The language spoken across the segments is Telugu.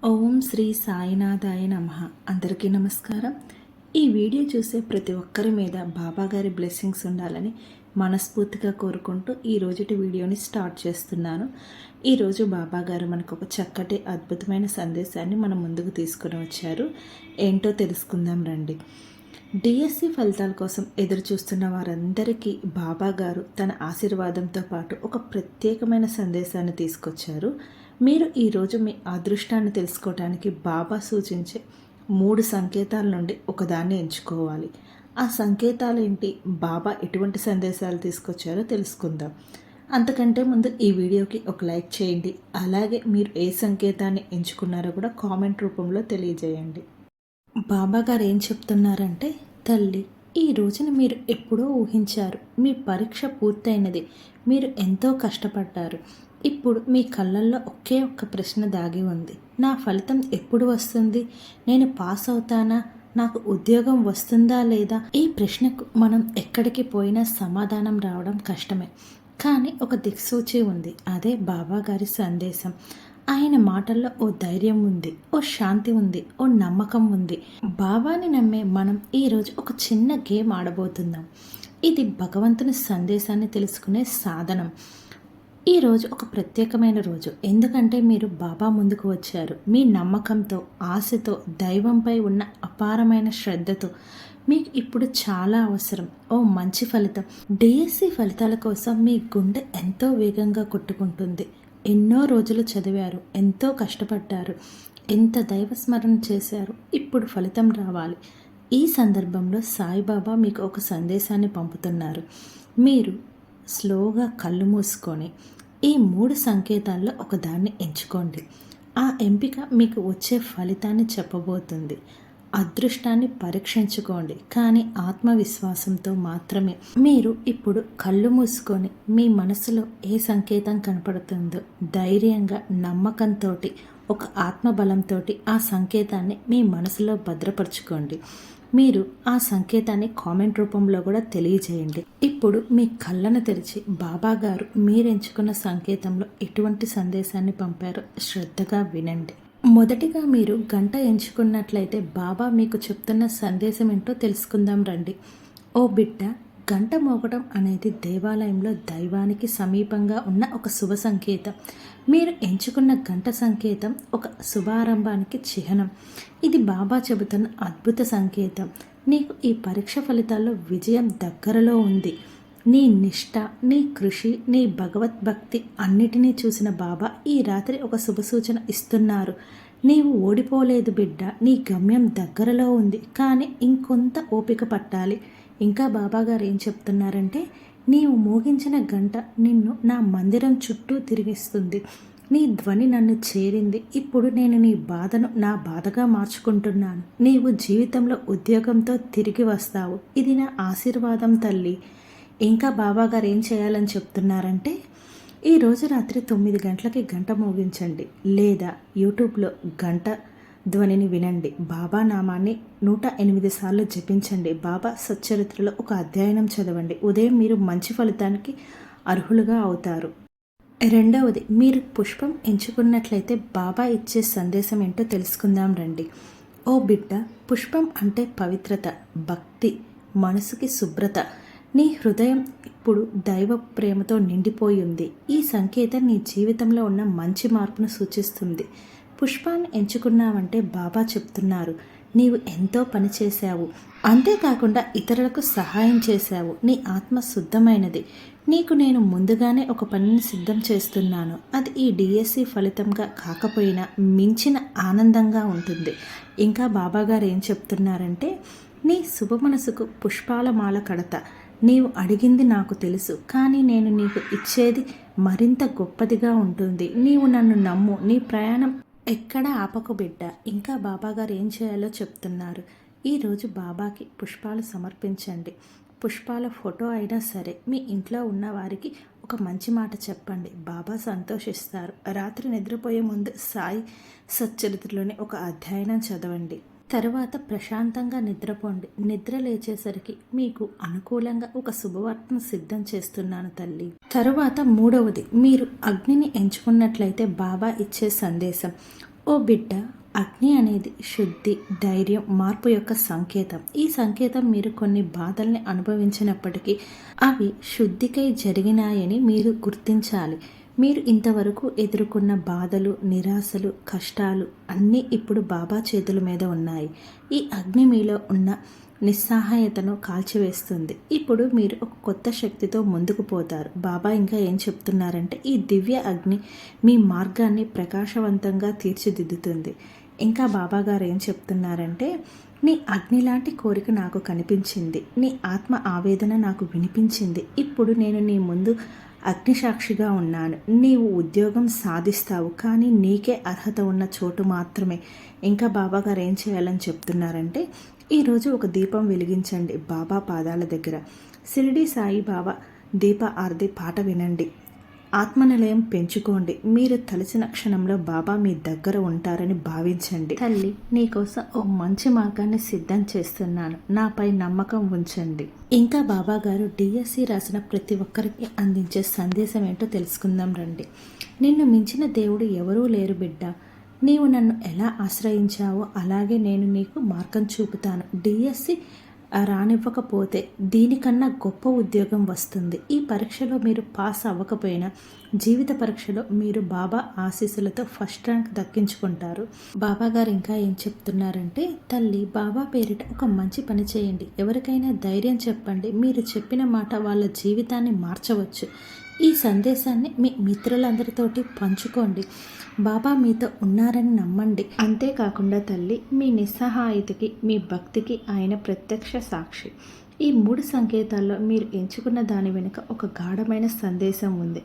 ఓం శ్రీ సాయినాథాయ నమః. అందరికీ నమస్కారం. ఈ వీడియో చూసే ప్రతి ఒక్కరి మీద బాబాగారి బ్లెస్సింగ్స్ ఉండాలని మనస్ఫూర్తిగా కోరుకుంటూ ఈ రోజుటి వీడియోని స్టార్ట్ చేస్తున్నాను. ఈరోజు బాబాగారు మనకు ఒక చక్కటి అద్భుతమైన సందేశాన్ని మన ముందుకు తీసుకుని వచ్చారు. ఏంటో తెలుసుకుందాం రండి. డిఎస్సి ఫలితాల కోసం ఎదురు చూస్తున్న వారందరికీ బాబాగారు తన ఆశీర్వాదంతో పాటు ఒక ప్రత్యేకమైన సందేశాన్ని తీసుకొచ్చారు. మీరు ఈరోజు మీ అదృష్టాన్ని తెలుసుకోవడానికి బాబా సూచించే 3 సంకేతాల నుండి ఒకదాన్ని ఎంచుకోవాలి. ఆ సంకేతాలు ఏంటి, బాబా ఎటువంటి సందేశాలు తీసుకొచ్చారో తెలుసుకుందాం. అంతకంటే ముందు ఈ వీడియోకి ఒక లైక్ చేయండి. అలాగే మీరు ఏ సంకేతాన్ని ఎంచుకున్నారో కూడా కామెంట్ రూపంలో తెలియజేయండి. బాబాగారు ఏం చెప్తున్నారంటే, తల్లి, ఈ రోజున మీరు ఎప్పుడో ఊహించారు. మీ పరీక్ష పూర్తయినది. మీరు ఎంతో కష్టపడ్డారు. ఇప్పుడు మీ కళ్ళల్లో ఒకే ఒక్క ప్రశ్న దాగి ఉంది. నా ఫలితం ఎప్పుడు వస్తుంది? నేను పాస్ అవుతానా? నాకు ఉద్యోగం వస్తుందా లేదా? ఈ ప్రశ్నకు మనం ఎక్కడికి పోయినా సమాధానం రావడం కష్టమే. కానీ ఒక దిక్సూచి ఉంది. అదే బాబాగారి సందేశం. ఆయన మాటల్లో ఓ ధైర్యం ఉంది, ఓ శాంతి ఉంది, ఓ నమ్మకం ఉంది. బాబాని నమ్మే మనం ఈరోజు ఒక చిన్న గేమ్ ఆడబోతున్నాం. ఇది భగవంతుని సందేశాన్ని తెలుసుకునే సాధనం. ఈరోజు ఒక ప్రత్యేకమైన రోజు. ఎందుకంటే మీరు బాబా ముందుకు వచ్చారు. మీ నమ్మకంతో, ఆశతో, దైవంపై ఉన్న అపారమైన శ్రద్ధతో. మీకు ఇప్పుడు చాలా అవసరం ఓ మంచి ఫలితం. డిఎస్సి ఫలితాల కోసం మీ గుండె ఎంతో వేగంగా కొట్టుకుంటుంది. ఎన్నో రోజులు చదివారు, ఎంతో కష్టపడ్డారు, ఎంత దైవస్మరణ చేశారు. ఇప్పుడు ఫలితం రావాలి. ఈ సందర్భంలో సాయిబాబా మీకు ఒక సందేశాన్ని పంపుతున్నారు. మీరు స్లోగా కళ్ళు మూసుకొని ఈ 3 సంకేతాల్లో ఒకదాన్ని ఎంచుకోండి. ఆ ఎంపిక మీకు వచ్చే ఫలితాన్ని చెప్పబోతుంది. అదృష్టాన్ని పరీక్షించుకోండి, కానీ ఆత్మవిశ్వాసంతో మాత్రమే. మీరు ఇప్పుడు కళ్ళు మూసుకొని మీ మనసులో ఏ సంకేతం కనపడుతుందో ధైర్యంగా, నమ్మకంతో, ఒక ఆత్మబలంతో ఆ సంకేతాన్ని మీ మనసులో భద్రపరచుకోండి. మీరు ఆ సంకేతాన్ని కామెంట్ రూపంలో కూడా తెలియజేయండి. ఇప్పుడు మీ కళ్ళను తెరిచి బాబాగారు మీరు ఎంచుకున్న సంకేతంలో ఎటువంటి సందేశాన్ని పంపారో శ్రద్ధగా వినండి. మొదటిగా మీరు గంట ఎంచుకున్నట్లయితే బాబా మీకు చెప్తున్న సందేశం ఏంటో తెలుసుకుందాం రండి. ఓ బిడ్డ, గంట మోగడం అనేది దేవాలయంలో దైవానికి సమీపంగా ఉన్న ఒక శుభ సంకేతం. మీరు ఎంచుకున్న గంట సంకేతం ఒక శుభారంభానికి చిహ్నం. ఇది బాబా చెబుతున్న అద్భుత సంకేతం. నీకు ఈ పరీక్ష ఫలితాల్లో విజయం దగ్గరలో ఉంది. నీ నిష్ఠ, నీ కృషి, నీ భగవద్భక్తి అన్నిటినీ చూసిన బాబా ఈ రాత్రి ఒక శుభసూచన ఇస్తున్నారు. నీవు ఓడిపోలేదు బిడ్డ. నీ గమ్యం దగ్గరలో ఉంది, కానీ ఇంకొంత ఓపిక పట్టాలి. ఇంకా బాబాగారు ఏం చెప్తున్నారంటే, నీవు మోగించిన గంట నిన్ను నా మందిరం చుట్టూ తిరిగిస్తుంది. నీ ధ్వని నన్ను చేరింది. ఇప్పుడు నేను నీ బాధను నా బాధగా మార్చుకుంటున్నాను. నీవు జీవితంలో ఉద్యోగంతో తిరిగి వస్తావు. ఇది నా ఆశీర్వాదం తల్లి. ఇంకా బాబాగారు ఏం చేయాలని చెప్తున్నారంటే, ఈరోజు రాత్రి 9 గంటలకి గంట మోగించండి, లేదా యూట్యూబ్లో గంట ధ్వనిని వినండి. బాబా నామాన్ని 108 సార్లు జపించండి. బాబా సచ్చరిత్రలో ఒక అధ్యయనం చదవండి. ఉదయం మీరు మంచి ఫలితానికి అర్హులుగా అవుతారు. రెండవది, మీరు పుష్పం ఎంచుకున్నట్లయితే బాబా ఇచ్చే సందేశం ఏంటో తెలుసుకుందాం రండి. ఓ బిడ్డ, పుష్పం అంటే పవిత్రత, భక్తి, మనసుకి శుభ్రత. నీ హృదయం ఇప్పుడు దైవ ప్రేమతో నిండిపోయి ఉంది. ఈ సంకేతం నీ జీవితంలో ఉన్న మంచి మార్పును సూచిస్తుంది. పుష్పాన్ని ఎంచుకున్నావంటే బాబా చెప్తున్నారు, నీవు ఎంతో పని చేశావు, అంతేకాకుండా ఇతరులకు సహాయం చేశావు. నీ ఆత్మ శుద్ధమైనది. నీకు నేను ముందుగానే ఒక పనిని సిద్ధం చేస్తున్నాను. అది ఈ డిఎస్సి ఫలితంగా కాకపోయినా మించిన ఆనందంగా ఉంటుంది. ఇంకా బాబాగారు ఏం చెప్తున్నారంటే, నీ శుభ మనసుకు పుష్పాల మాల కడత. నీవు అడిగింది నాకు తెలుసు, కానీ నేను నీకు ఇచ్చేది మరింత గొప్పదిగా ఉంటుంది. నీవు నన్ను నమ్ము. నీ ప్రయాణం ఎక్కడ ఆపకు బిడ్డ. ఇంకా బాబాగారు ఏం చేయాలో చెప్తున్నారు. ఈరోజు బాబాకి పుష్పాలు సమర్పించండి. పుష్పాల ఫోటో అయినా సరే. మీ ఇంట్లో ఉన్న వారికి ఒక మంచి మాట చెప్పండి. బాబా సంతోషిస్తారు. రాత్రి నిద్రపోయే ముందు సాయి సచ్చరిత్రలోని ఒక అధ్యయనం చదవండి. తరువాత ప్రశాంతంగా నిద్రపోండి. నిద్ర లేచేసరికి మీకు అనుకూలంగా ఒక శుభవార్తను సిద్ధం చేస్తున్నాను తల్లి. తరువాత మూడవది, మీరు అగ్నిని ఎంచుకున్నట్లయితే బాబా ఇచ్చే సందేశం. ఓ బిడ్డ, అగ్ని అనేది శుద్ధి, ధైర్యం, మార్పు యొక్క సంకేతం. ఈ సంకేతం మీరు కొన్ని బాధల్ని అనుభవించినప్పటికీ అవి శుద్ధికై జరిగినాయని మీరు గుర్తించాలి. మీరు ఇంతవరకు ఎదుర్కొన్న బాధలు, నిరాశలు, కష్టాలు అన్నీ ఇప్పుడు బాబా చేతుల మీద ఉన్నాయి. ఈ అగ్ని మీలో ఉన్న నిస్సహాయతను కాల్చివేస్తుంది. ఇప్పుడు మీరు ఒక కొత్త శక్తితో ముందుకు పోతారు. బాబా ఇంకా ఏం చెప్తున్నారంటే, ఈ దివ్య అగ్ని మీ మార్గాన్ని ప్రకాశవంతంగా తీర్చిదిద్దుతుంది. ఇంకా బాబా గారు ఏం చెప్తున్నారంటే, నీ అగ్ని లాంటి కోరిక నాకు కనిపించింది, నీ ఆత్మ ఆవేదన నాకు వినిపించింది. ఇప్పుడు నేను నీ ముందు అగ్నిసాక్షిగా ఉన్నాను. నీవు ఉద్యోగం సాధిస్తావు, కానీ నీకే అర్హత ఉన్న చోటు మాత్రమే. ఇంకా బాబా గారు ఏం చేయాలని చెప్తున్నారంటే, ఈరోజు ఒక దీపం వెలిగించండి బాబా పాదాల దగ్గర. షిరిడి సాయి బాబా దీప ఆర్ది పాట వినండి. ఆత్మనిలయం పెంచుకోండి. మీరు తలచిన క్షణంలో బాబా మీ దగ్గర ఉంటారని భావించండి. తల్లి, నీకోసం ఓ మంచి మార్గాన్ని సిద్ధం చేస్తున్నాను, నాపై నమ్మకం ఉంచండి. ఇంకా బాబా గారు డిఎస్సి రాసిన ప్రతి ఒక్కరికి అందించే సందేశం ఏంటో తెలుసుకుందాం రండి. నిన్ను మించిన దేవుడు ఎవరూ లేరు బిడ్డ. నీవు నన్ను ఎలా ఆశ్రయించావో అలాగే నేను నీకు మార్గం చూపుతాను. డిఎస్సి రానివ్వకపోతే దీనికన్నా గొప్ప ఉద్యోగం వస్తుంది. ఈ పరీక్షలో మీరు పాస్ అవ్వకపోయినా జీవిత పరీక్షలో మీరు బాబా ఆశీస్సులతో ఫస్ట్ ర్యాంక్ దక్కించుకుంటారు. బాబా గారు ఇంకా ఏం చెప్తున్నారంటే, తల్లి, బాబా పేరిట ఒక మంచి పని చేయండి. ఎవరికైనా ధైర్యం చెప్పండి. మీరు చెప్పిన మాట వాళ్ళ జీవితాన్ని మార్చవచ్చు. ఈ సందేశాన్ని మీ మిత్రులందరితోటి పంచుకోండి. బాబా మీతో ఉన్నారని నమ్మండి. అంతేకాకుండా తల్లి, మీ నిస్సహాయతకి, మీ భక్తికి ఆయన ప్రత్యక్ష సాక్షి. ఈ 3 సంకేతాల్లో మీరు ఎంచుకున్న దాని వెనుక ఒక గాఢమైన సందేశం ఉంది.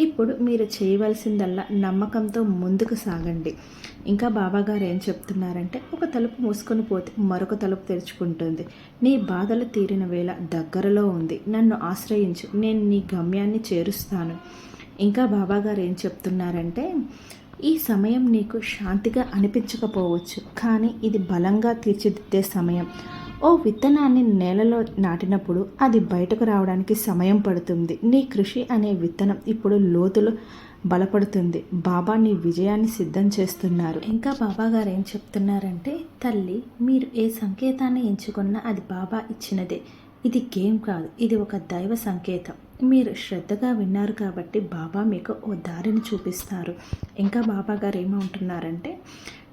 ఇప్పుడు మీరు చేయవలసిందల్లా నమ్మకంతో ముందుకు సాగండి. ఇంకా బాబా గారు ఏం చెప్తున్నారంటే, ఒక తలుపు మూసుకొని పోతే మరొక తలుపు తెరుచుకుంటుంది. నీ బాధలు తీరిన వేళ దగ్గరలో ఉంది. నన్ను ఆశ్రయించు, నేను నీ గమ్యాన్ని చేరుస్తాను. ఇంకా బాబా గారు ఏం చెప్తున్నారంటే, ఈ సమయం నీకు శాంతిగా అనిపించకపోవచ్చు, కానీ ఇది బలంగా తీర్చిదిద్దే సమయం. ఓ విత్తనాన్ని నేలలో నాటినప్పుడు అది బయటకు రావడానికి సమయం పడుతుంది. నీ కృషి అనే విత్తనం ఇప్పుడు లోతులో బలపడుతుంది. బాబా నీ విజయాన్ని సిద్ధం చేస్తున్నారు. ఇంకా బాబా గారు ఏం చెప్తున్నారంటే, తల్లి, మీరు ఏ సంకేతాన్ని ఎంచుకున్నా అది బాబా ఇచ్చినదే. ఇది గేమ్ కాదు, ఇది ఒక దైవ సంకేతం. మీరు శ్రద్ధగా విన్నారు కాబట్టి బాబా మీకు ఓ దారిని చూపిస్తారు. ఇంకా బాబా గారు ఏమంటున్నారంటే,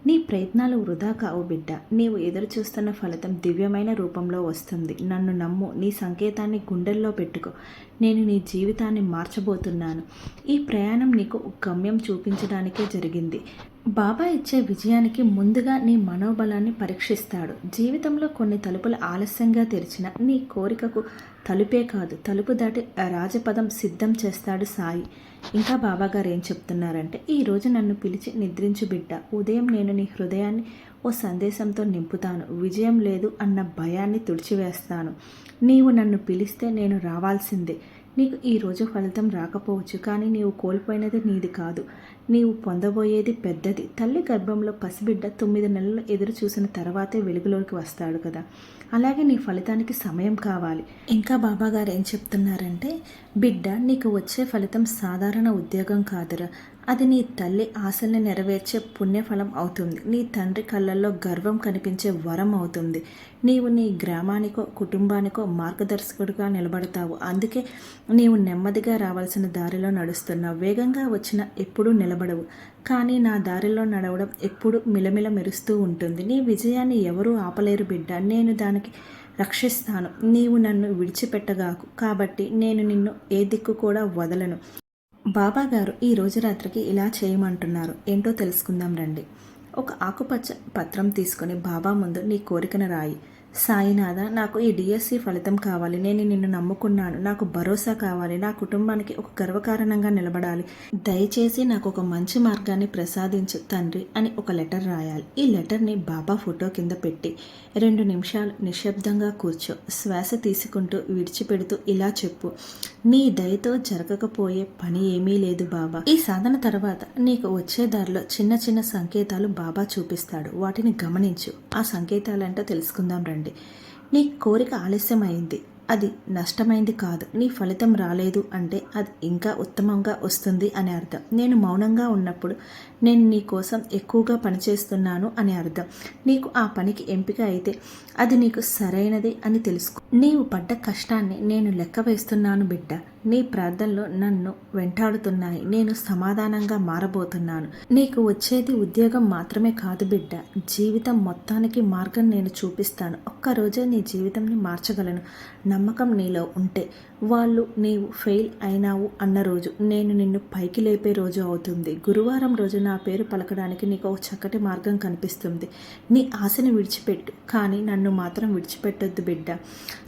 నీ ప్రయత్నాలు వృధా కావు బిడ్డ. నీవు ఎదురు చూస్తున్న ఫలితం దివ్యమైన రూపంలో వస్తుంది. నన్ను నమ్ము, నీ సంకేతాన్ని గుండెల్లో పెట్టుకో. నేను నీ జీవితాన్ని మార్చబోతున్నాను. ఈ ప్రయాణం నీకు గమ్యం చూపించడానికే జరిగింది. బాబా ఇచ్చే విజయానికి ముందుగా నీ మనోబలాన్ని పరీక్షిస్తాడు. జీవితంలో కొన్ని తలుపులు ఆలస్యంగా తెరిచిన నీ కోరికకు తలుపే కాదు, తలుపు దాటి రాజపదం సిద్ధం చేస్తాడు సాయి. ఇంకా బాబా గారు ఏం చెప్తున్నారంటే, ఈరోజు నన్ను పిలిచి నిద్రించు బిడ్డ. ఉదయం నేను నీ హృదయాన్ని ఓ సందేశంతో నింపుతాను. విజయం లేదు అన్న భయాన్ని తుడిచివేస్తాను. నీవు నన్ను పిలిస్తే నేను రావాల్సిందే. నీకు ఈరోజు ఫలితం రాకపోవచ్చు, కానీ నీవు కోల్పోయినది నీది కాదు, నీవు పొందబోయేది పెద్దది. తల్లి గర్భంలో పసిబిడ్డ 9 నెలలు ఎదురు చూసిన తర్వాతే వెలుగులోకి వస్తాడు కదా, అలాగే నీ ఫలితానికి సమయం కావాలి. ఇంకా బాబా గారు ఏం చెప్తున్నారంటే, బిడ్డ, నీకు వచ్చే ఫలితం సాధారణ ఉద్యోగం కాదురా, అది నీ తల్లి ఆశల్ని నెరవేర్చే పుణ్యఫలం అవుతుంది. నీ తండ్రి కళ్ళల్లో గర్వం కనిపించే వరం అవుతుంది. నీవు నీ గ్రామానికో కుటుంబానికో మార్గదర్శకుడిగా నిలబడతావు. అందుకే నీవు నెమ్మదిగా రావాల్సిన దారిలో నడుస్తున్నావు. వేగంగా వచ్చిన ఎప్పుడూ నిలబడవు, కానీ నా దారిలో నడవడం ఎప్పుడు మిలమిల మెరుస్తూ ఉంటుంది. నీ విజయాన్ని ఎవరూ ఆపలేరు బిడ్డ. నేను దానికి రక్షిస్తాను. నీవు నన్ను విడిచిపెట్టగాకు, కాబట్టి నేను నిన్ను ఏ దిక్కు కూడా వదలను. బాబా గారు ఈ రోజు రాత్రికి ఇలా చేయమంటున్నారు. ఏంటో తెలుసుకుందాం రండి. ఒక ఆకుపచ్చ పత్రం తీసుకొని బాబా ముందు నీ కోరికను రాయి. సాయినాథ, నాకు ఈ డిఎస్సి ఫలితం కావాలి. నేను నిన్ను నమ్ముకున్నాను. నాకు భరోసా కావాలి. నా కుటుంబానికి ఒక గర్వకారణంగా నిలబడాలి. దయచేసి నాకు ఒక మంచి మార్గాన్ని ప్రసాదించు తండ్రి అని ఒక లెటర్ రాయాలి. ఈ లెటర్ని బాబా ఫోటో కింద పెట్టి 2 నిమిషాలు నిశ్శబ్దంగా కూర్చో. శ్వాస తీసుకుంటూ విడిచిపెడుతూ ఇలా చెప్పు, నీ దయతో జరగకపోయే పని ఏమీ లేదు బాబా. ఈ సాధన తర్వాత నీకు వచ్చే దారిలో చిన్న చిన్న సంకేతాలు బాబా చూపిస్తాడు. వాటిని గమనించు. ఆ సంకేతాలంటో తెలుసుకుందాం రండి. నీ కోరిక ఆలస్యమైంది, అది నష్టమైంది కాదు. నీ ఫలితం రాలేదు అంటే అది ఇంకా ఉత్తమంగా వస్తుంది అని అర్థం. నేను మౌనంగా ఉన్నప్పుడు నేను నీ కోసం ఎక్కువగా పనిచేస్తున్నాను అని అర్థం. నీకు ఆ పనికి ఎంపిక అయితే అది నీకు సరైనది అని తెలుసుకో. నీవు పడ్డ కష్టాన్ని నేను లెక్క వేస్తున్నాను బిడ్డ. నీ ప్రార్థనలు నన్ను వెంటాడుతున్నాయి. నేను సమాధానంగా మారబోతున్నాను. నీకు వచ్చేది ఉద్యోగం మాత్రమే కాదు బిడ్డ, జీవితం మొత్తానికి మార్గం నేను చూపిస్తాను. ఒక్కరోజే నీ జీవితంని మార్చగలను. నమ్మకం నీలో ఉంటే వాళ్ళు నీవు ఫెయిల్ అయినావు అన్న రోజు నేను నిన్ను పైకి లేపే రోజు అవుతుంది. గురువారం రోజు నా పేరు పలకడానికి నీకు ఒక చక్కటి మార్గం కనిపిస్తుంది. నీ ఆశని విడిచిపెట్టు, కానీ నన్ను మాత్రం విడిచిపెట్టొద్దు బిడ్డ.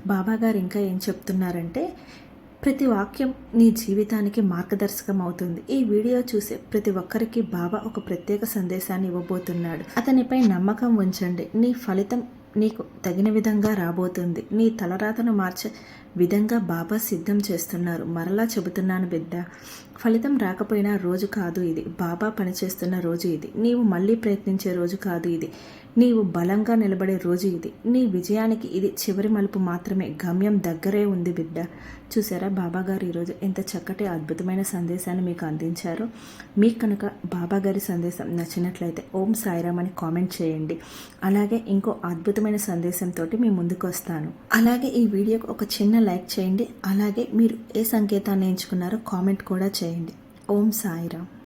బాబాగారు ఇంకా ఏం చెప్తున్నారంటే, ప్రతి వాక్యం నీ జీవితానికి మార్గదర్శకం అవుతుంది. ఈ వీడియో చూసే ప్రతి ఒక్కరికి బాబా ఒక ప్రత్యేక సందేశాన్ని ఇవ్వబోతున్నాడు. అతనిపై నమ్మకం ఉంచండి. నీ ఫలితం నీకు తగిన విధంగా రాబోతుంది. నీ తలరాతను మార్చే విధంగా బాబా సిద్ధం చేస్తున్నారు. మరలా చెబుతున్నాను బిడ్డ, ఫలితం రాకపోయినా రోజు కాదు ఇది. బాబా పనిచేస్తున్న రోజు ఇది. నీవు మళ్ళీ ప్రయత్నించే రోజు కాదు ఇది. నీవు బలంగా నిలబడే రోజు ఇది. నీ విజయానికి ఇది చివరి మలుపు మాత్రమే. గమ్యం దగ్గరే ఉంది బిడ్డ. చూసారా బాబాగారు ఈరోజు ఎంత చక్కటి అద్భుతమైన సందేశాన్ని మీకు అందించారో. మీకు కనుక బాబాగారి సందేశం నచ్చినట్లయితే ఓం సాయిరామ్ అని కామెంట్ చేయండి. అలాగే ఇంకో అద్భుతమైన సందేశంతో మీ ముందుకు వస్తాను. అలాగే ఈ వీడియోకి ఒక చిన్న లైక్ చేయండి. అలాగే మీరు ఏ సంకేతాన్ని ఎంచుకున్నారో కామెంట్ కూడా చేయండి. ఓం సాయిరామ్.